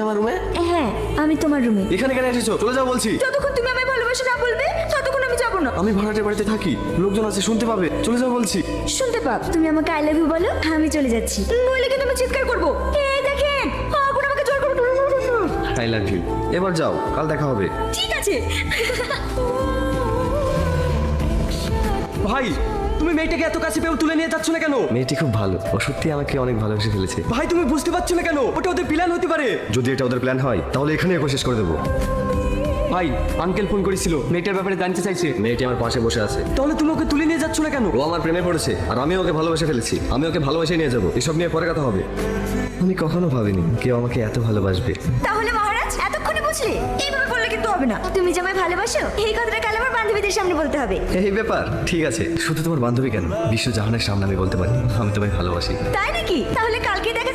আমার রুমে? হ্যাঁ, আমি তোমার রুমে। এখানে কেন এসেছো? চলে যাও বলছি। যতক্ষণ তুমি আমায় ভালোবাসো না বলবে ততক্ষণ আমি যাবো না। আমি ভাড়াটের বাড়িতে থাকি, লোকজন আছে, শুনতে পাবে। চলে যাও বলছি। শুনতে পাব। তুমি আমাকে আই লাভ ইউ বলো, আমি চলে যাচ্ছি। বলে কিন্তু আমি চিৎকার করবো, এই দেখেন আগুন আমাকে জোর করে। I love you. এবার যাও, কাল দেখা হবে। ঠিক আছে। ভাই, তুমি মেয়েটাকে এত কাছে পেয়েও তুলে নিয়ে যাচ্ছ না কেন? মেয়েটি খুব ভালো, ও সত্যি আমাকে অনেক ভালোবেসে ফেলেছে। ভাই, তুমি বুঝতে পারছো না কেন? ওটা ওদের প্ল্যান হতে পারে। যদি এটা ওদের প্ল্যান হয় তাহলে এখানে শেষ করে দেবো। ভাই, আঙ্কেল ফোন করেছিল, মেয়েটার ব্যাপারে জানতে চাইছে। মেয়েটি আমার পাশে বসে আছে। তাহলে তুমি ওকে তুলে নিয়ে যাচ্ছ না কেন? ও আমার প্রেমে পড়েছে আর আমি ওকে ভালোবেসে ফেলেছি। আমি ওকে ভালোবেসে নিয়ে যাবো, এসব নিয়ে পরে কথা হবে। আমি কখনো ভাবিনি কেউ আমাকে এত ভালোবাসবে। তাহলে মহারাজ এতক্ষণে বুঝলে? এইভাবে বললে কিন্তু হবে না। তুমি যে আমায় ভালোবাসো এই কথাটা কাল আমার বান্ধবীদের সামনে বলতে হবে। এই ব্যাপার ঠিক আছে, শুধু তোমার বান্ধবী কেন, বিশ্ব জাহানের সামনে আমি বলতে পারি আমি তোমায় ভালোবাসি। তাই নাকি? তাহলে কালকে দেখা